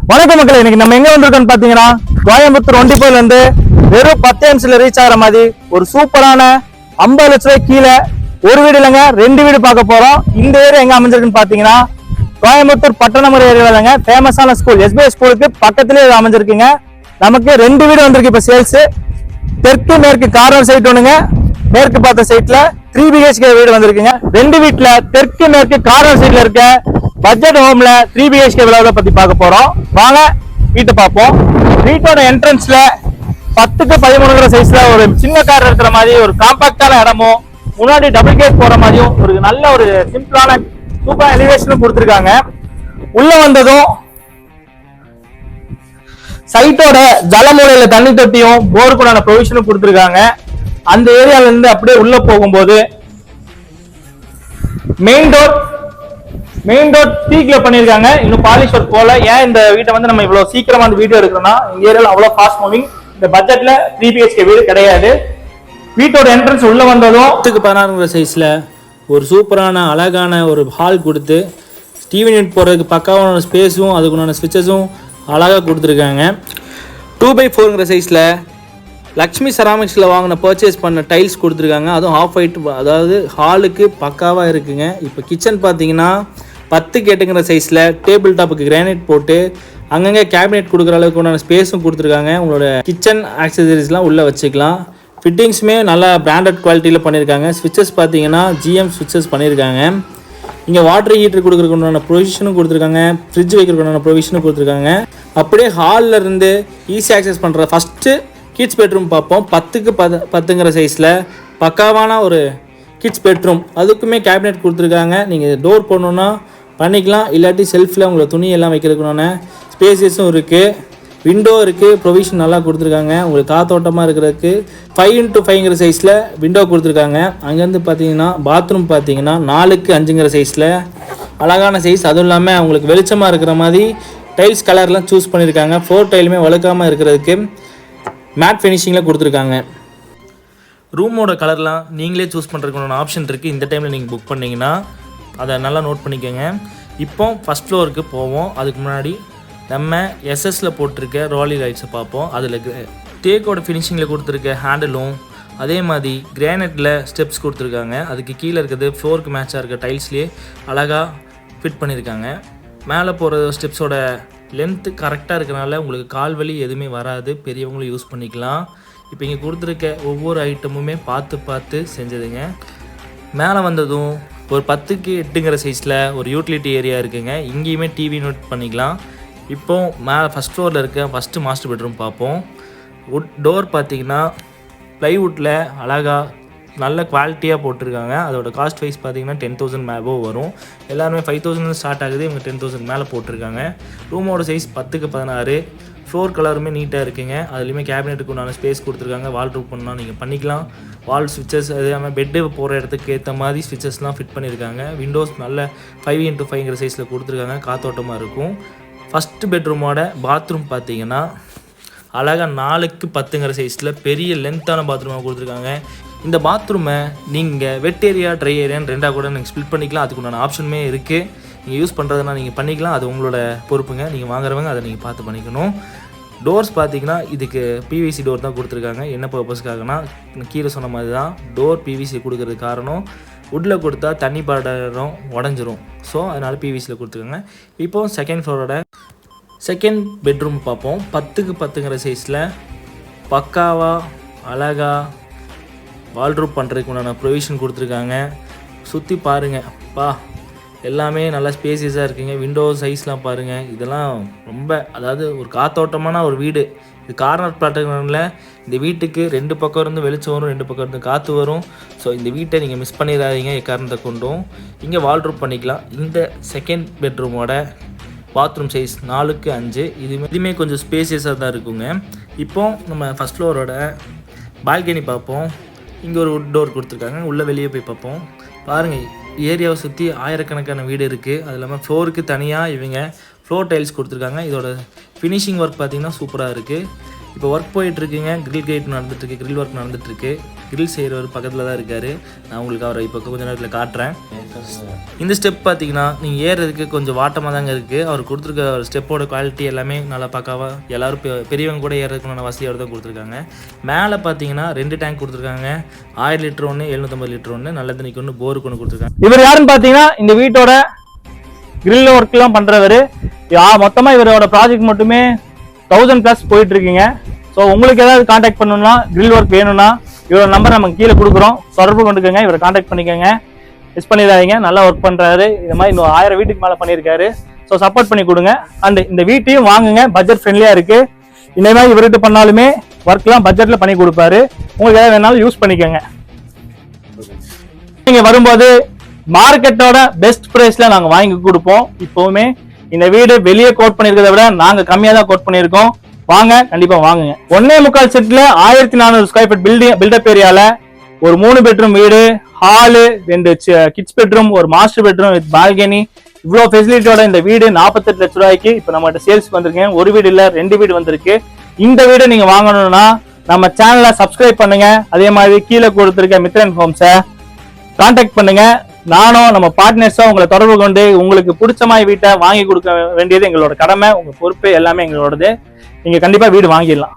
வணக்கம் மக்களே, இன்னைக்கு நம்ம எங்க வந்திருக்கோம்னு பாத்தீங்கன்னா கோயம்புத்தூர் ஒண்டிப்போல இருந்து வெறும் 10 நிமிஷத்துல ரீச் ஆகிற மாதிரி ஒரு சூப்பரான 50 லட்ச ரூபாய் கீழே ஒரு வீடு இல்லைங்க 2 வீடு பார்க்க போறோம். இந்த ஏரியா எங்க அமைஞ்சிருக்குன்னு பாத்தீங்கன்னா கோயம்புத்தூர் பட்டணமுறை ஏரியாலங்க ஃபேமஸான ஸ்கூல் எஸ்பிஐ ஸ்கூலுக்கு பக்கத்துலயே அமைஞ்சிருக்குங்க. நமக்கு 2 வீடு வந்திருக்கு இப்ப சேல்ஸ். தெற்கு மேற்கு கார்னர் சைட் ஒண்ணுங்க, மேற்கு பார்த்த சைட்ல 3 BHK வீடு வந்திருக்குங்க. 2 வீட்டுல தெற்கு மேற்கு கார்னர் சைட்ல இருக்க பட்ஜெட் ஹோம்ல 3 BHK விளையாட பத்தி பார்க்க போறோம். வாங்க வீட்டை பார்ப்போம். வீட்டோட என்ட்ரன்ஸ்ல 10க்கு 13 சைஸ்ல ஒரு சின்ன கார் இருக்கிற மாதிரி ஒரு காம்பாக்டான இடமும், முன்னாடி டபுள் கேட் போற மாதிரியும் ஒரு நல்ல ஒரு சிம்பிளான சூப்பர் எலிவேஷனும் கொடுத்துருக்காங்க. உள்ள வந்ததும் சைட்டோட ஜலமூலையில தண்ணி தொட்டியும் போருக்குடான ப்ரொவிஷனும் கொடுத்துருக்காங்க. அந்த ஏரியால இருந்து அப்படியே உள்ள போகும்போது மெயின் டோர் டீக்ல பண்ணிருக்காங்க. இன்னும் பாலிஷ் ஒர்க் போல. ஏன் இந்த வீட்டை வந்து நம்ம இவ்வளவு சீக்கிரமா அந்த வீடியோ எடுக்கிறோம்னா, இந்த ஏரியால அவ்வளவு ஃபாஸ்ட் மூவிங். இந்த பட்ஜெட்ல 3 BHK வீடு கிடையாது. வீட்டோட என்ட்ரன்ஸ் உள்ள வந்ததும் 16 சைஸ்ல ஒரு சூப்பரான அழகான ஒரு ஹால் கொடுத்து டிவி யூனிட் போடுறதுக்கு பக்காவான ஸ்பேஸும் அதுக்குண்டான ஸ்விட்சஸும் அழகாக கொடுத்துருக்காங்க. 2x4 சைஸில் லக்ஷ்மி செராமிக்ஸில் வாங்கின பர்ச்சேஸ் பண்ண டைல்ஸ் கொடுத்துருக்காங்க. அதுவும் ஆஃப் ஒயிட், அதாவது ஹாலுக்கு பக்காவாக இருக்குங்க. இப்போ கிச்சன் பார்த்தீங்கன்னா 10x8 சைஸில் டேபிள் டாப்புக்கு கிரானைட் போட்டு அங்கங்கே கேபினெட் கொடுக்குற அளவுக்கு உண்டான ஸ்பேஸும் கொடுத்துருக்காங்க. உங்களோட கிச்சன் ஆக்சசரிஸ்லாம் உள்ளே வச்சுக்கலாம். ஃபிட்டிங்ஸுமே நல்லா பிராண்டட் குவாலிட்டியில் பண்ணியிருக்காங்க. ஸ்விட்சஸ் பார்த்தீங்கன்னா GM ஸ்விட்சஸ் பண்ணியிருக்காங்க. இங்கே வாட்டர் ஹீட்டர் கொடுக்குறதுக்குண்டான ப்ரொவிஷனும் கொடுத்துருக்காங்க. ஃப்ரிட்ஜ் வைக்கிறதுக்குண்டான ப்ரொவிஷனும் கொடுத்துருக்காங்க. அப்படியே ஹாலில் இருந்து ஈஸி ஆக்சஸ் பண்ணுற ஃபஸ்ட்டு கிட்ஸ் பெட்ரூம் பார்ப்போம். 10க்கு 10 சைஸில் பக்காவான ஒரு கிட்ஸ் பெட்ரூம். அதுக்குமே கேபினெட் கொடுத்துருக்காங்க. நீங்கள் டோர் போடணுன்னா பண்ணிக்கலாம், இல்லாட்டி செல்ஃபில் உங்களை துணி எல்லாம் வைக்கிறதுக்குண்டான ஸ்பேசஸும் இருக்குது. விண்டோ இருக்குது, ப்ரொவிஷன் நல்லா கொடுத்துருக்காங்க. உங்களுக்கு காத்தோட்டமாக இருக்கிறதுக்கு 5x5 சைஸில் விண்டோ கொடுத்துருக்காங்க. அங்கேருந்து பார்த்தீங்கன்னா பாத்ரூம் பார்த்தீங்கன்னா 4க்கு 5 சைஸில் அழகான சைஸ். அதுவும் இல்லாமல் அவங்களுக்கு வெளிச்சமாக இருக்கிற மாதிரி டைல்ஸ் கலர்லாம் சூஸ் பண்ணியிருக்காங்க. ஃப்ளோர் டைலுமே வழுக்காமல் இருக்கிறதுக்கு மேட் ஃபினிஷிங்கில் கொடுத்துருக்காங்க. ரூமோட கலர்லாம் நீங்களே சூஸ் பண்ணுறதுக்கான ஆப்ஷன் இருக்குது. இந்த டைமில் நீங்கள் புக் பண்ணிங்கன்னா அதை நல்லா நோட் பண்ணிக்கோங்க. இப்போ ஃபஸ்ட் ஃப்ளோருக்கு போவோம். அதுக்கு முன்னாடி நம்ம எஸ்எஸில் போட்டிருக்க ரோலி லைட்ஸை பார்ப்போம். அதில் தேக்கோட ஃபினிஷிங்கில் கொடுத்துருக்க ஹேண்டிலும், அதே மாதிரி கிரானைட்டில் ஸ்டெப்ஸ் கொடுத்துருக்காங்க. அதுக்கு கீழே இருக்கிறது ஃப்ளோருக்கு மேட்சாக இருக்க டைல்ஸ்லேயே அழகாக ஃபிட் பண்ணியிருக்காங்க. மேலே போகிற ஸ்டெப்ஸோட லென்த்து கரெக்டாக இருக்கிறனால உங்களுக்கு கால் வலி எதுவுமே வராது. பெரியவங்களும் யூஸ் பண்ணிக்கலாம். இப்போ இங்கே கொடுத்துருக்க ஒவ்வொரு ஐட்டமுமே பார்த்து செஞ்சதுங்க. மேலே வந்ததும் ஒரு 10x8 சைஸில் ஒரு யூட்டிலிட்டி ஏரியா இருக்குங்க. இங்கேயுமே டிவி நோட் பண்ணிக்கலாம். இப்போ மேலே ஃபஸ்ட் ஃப்ளோரில் இருக்க ஃபஸ்ட்டு மாஸ்டர் பெட்ரூம் பார்ப்போம். டோர் பார்த்தீங்கன்னா ப்ளைவுட்டில் அழகாக நல்ல குவாலிட்டியாக போட்டிருக்காங்க. அதோட காஸ்ட் வைஸ் பார்த்தீங்கன்னா 10,000 மேபோ வரும். எல்லாருமே 5,000 ஸ்டார்ட் ஆகுது, இவங்க 10,000 மேலே போட்டிருக்காங்க. ரூமோட சைஸ் 10க்கு 16. ஃப்ளோர் கலருமே நீட்டாக இருக்குங்க. அதுலேயுமே கேபினெட்டுக்கு உண்டான ஸ்பேஸ் கொடுத்துருக்காங்க. வால் ரூப் பண்ணால் நீங்கள் பண்ணிக்கலாம். வால் ஸ்விட்சஸ் அது இல்லாமல் பெட்டு போகிற இடத்துக்கு ஏற்ற மாதிரி ஸ்விட்சஸ்லாம் ஃபிட் பண்ணியிருக்காங்க. விண்டோஸ் நல்ல 5x5 சைஸில் கொடுத்துருக்காங்க. காத்தோட்டமாக இருக்கும். ஃபஸ்ட்டு பெட்ரூமோட பாத்ரூம் பார்த்தீங்கன்னா அழகாக 4க்கு 10 சைஸில் பெரிய லென்த்தான பாத்ரூமாக கொடுத்துருக்காங்க. இந்த பாத்ரூமை நீங்கள் வெட் ஏரியா ட்ரை ஏரியான்னு ரெண்டாக கூட நீங்கள் ஸ்பிளிட் பண்ணிக்கலாம். அதுக்குண்டான ஆப்ஷனுமே இருக்குது. நீங்கள் யூஸ் பண்ணுறதுனா நீங்கள் பண்ணிக்கலாம். அது உங்களோட பொறுப்புங்க. நீங்கள் வாங்குறவங்க அதை நீங்கள் பார்த்து பண்ணிக்கணும். டோர்ஸ் பார்த்தீங்கன்னா இதுக்கு PVC டோர் தான் கொடுத்துருக்காங்க. என்ன பர்பஸ்க்காகனா, கீழே சொன்ன மாதிரி தான் டோர் PVC கொடுக்கறதுக்கு காரணம், வுட்டில் கொடுத்தா தண்ணி படம் உடஞ்சிரும். ஸோ அதனால் PVCயில் கொடுத்துருக்காங்க. இப்போது செகண்ட் ஃப்ளோரோட செகண்ட் பெட்ரூம் பார்ப்போம். 10க்கு 10 சைஸில் பக்காவாக அழகாக வால்ட்ரூப் பண்ணுறதுக்கு உண்டான ப்ரொவிஷன் கொடுத்துருக்காங்க. சுற்றி பாருங்கள் பா, எல்லாமே நல்லா ஸ்பேசியஸாக இருக்குங்க. விண்டோ சைஸ்லாம் பாருங்கள். இதெல்லாம் ரொம்ப, அதாவது ஒரு காத்தோட்டமான ஒரு வீடு. இது கார்னர் பிளாட்டுனால இந்த வீட்டுக்கு 2 பக்கம் இருந்து வெளிச்சம் வரும், 2 பக்கம் இருந்து காற்று வரும். ஸோ இந்த வீட்டை நீங்கள் மிஸ் பண்ணிடாதீங்க எக்காரணத்தை கொண்டும். இங்கே வால்ட்ரூப் பண்ணிக்கலாம். இந்த செகண்ட் பெட்ரூமோட பாத்ரூம் சைஸ் 4க்கு 5. இதுவுமே கொஞ்சம் ஸ்பேசியஸாக தான் இருக்குங்க. இப்போ நம்ம ஃபஸ்ட் ஃப்ளோரோட பால்கனி பார்ப்போம். இங்கே ஒரு வுட் டோர் கொடுத்துருக்காங்க. உள்ளே வெளியே போய் பார்ப்போம். பாருங்கள், ஏரியாவை சுற்றி ஆயிரக்கணக்கான வீடு இருக்குது. அது இல்லாமல் ஃப்ளோருக்கு தனியாக இவங்க ஃப்ளோர் டைல்ஸ் கொடுத்துருக்காங்க. இதோட ஃபினிஷிங் ஒர்க் பார்த்திங்கன்னா சூப்பராக இருக்குது. இப்போ ஒர்க் போயிட்டுருக்குங்க. கிரில் கேட் நடந்துட்டுருக்கு, கிரில் ஒர்க் நடந்துட்டுருக்கு. கிரில் செய்கிறவர் பக்கத்தில் தான் இருக்கார். நான் உங்களுக்கு அவரை இப்போ கொஞ்ச நேரத்தில் காட்டுறேன். இந்த ஸ்டெப் பார்த்தீங்கன்னா நீங்கள் ஏறுறதுக்கு கொஞ்சம் வாட்டமாக தாங்க இருக்குது. அவர் கொடுத்துருக்க ஸ்டெப்போட குவாலிட்டி எல்லாமே நல்லா பக்காவாக எல்லோரும் பெரியவங்க கூட ஏறுறதுக்குள்ள வசதியோடு தான் கொடுத்துருக்காங்க. மேலே பார்த்தீங்கன்னா 2 டேங்க் கொடுத்துருக்காங்க. 1000 லிட்டர் ஒன்று, 750 லிட்டர் ஒன்று, நல்ல தண்ணிக்கு ஒன்று, போருக்கு ஒன்று கொடுத்துருக்காங்க. இவர் யாருன்னு பார்த்தீங்கன்னா இந்த வீட்டோட கிரில் ஒர்க்லாம் பண்ணுறவர். மொத்தமாக இவரோட ப்ராஜெக்ட் மட்டுமே 1000+ போயிட்டு இருக்குங்க. ஸோ உங்களுக்கு ஏதாவது காண்டாக்ட் பண்ணணும்னா, கிரில் ஒர்க் வேணும்னா இவரோட நம்பர் நம்ம கீழே கொடுக்குறோம், தொடர்பு கொண்டுக்கோங்க, இவரை காண்டாக்ட் பண்ணிக்கோங்க. மிஸ் பண்ணிடாதீங்க, நல்லா ஒர்க் பண்ணுறாரு. இது மாதிரி இன்னும் 1000 வீட்டுக்கு மேலே பண்ணியிருக்காரு. ஸோ சப்போர்ட் பண்ணி கொடுங்க. அண்ட் இந்த வீட்டையும் வாங்குங்க, பட்ஜெட் ஃப்ரெண்ட்லியாக இருக்குது. இந்த மாதிரி இவர்கிட்ட பண்ணாலுமே ஒர்க்லாம் பட்ஜெட்டில் பண்ணி கொடுப்பாரு. உங்களுக்கு ஏதாவது வேணாலும் யூஸ் பண்ணிக்கோங்க. நீங்கள் வரும்போது மார்க்கெட்டோட பெஸ்ட் ப்ரைஸில் நாங்கள் வாங்கி கொடுப்போம். இப்போவுமே இந்த வீடு வெளியே கோட் பண்ணியிருக்கிறத விட நாங்கள் கம்மியாக தான் கோட் பண்ணியிருக்கோம். வாங்க, கண்டிப்பா வாங்குங்க. 1.25 செட்ல 1400 ஸ்கொயர் ஃபீட் பில்டப் ஏரியால ஒரு 3 பெட்ரூம் வீடு, ஹாலு, 2 கிட்ஸ் பெட்ரூம், ஒரு மாஸ்டர் பெட்ரூம் வித் பால்கனி, இவ்வளவு ஃபெசிலிட்டியோட இந்த வீடு 48 லட்சம் ரூபாய்க்கு இப்ப நம்மகிட்ட சேல்ஸ் வந்திருக்கு. ஒரு வீடு இல்ல, 2 வீடு வந்திருக்கு. இந்த வீடு நீங்க வாங்கணும்னா நம்ம சேனலை சப்ஸ்கிரைப் பண்ணுங்க. அதே மாதிரி கீழே கொடுத்திருக்க மித்ரன் ஹோம்ஸை கான்டாக்ட் பண்ணுங்க. நானும் நம்ம பார்ட்னர்ஸா உங்களை தொடர்பு கொண்டு உங்களுக்கு பிடிச்ச மாதிரி வீட்டை வாங்கி கொடுக்க வேண்டியது எங்களோட கடமை. உங்க பொறுப்பு எல்லாமே எங்களோடது. நீங்க கண்டிப்பா வீடு வாங்கிடலாம்.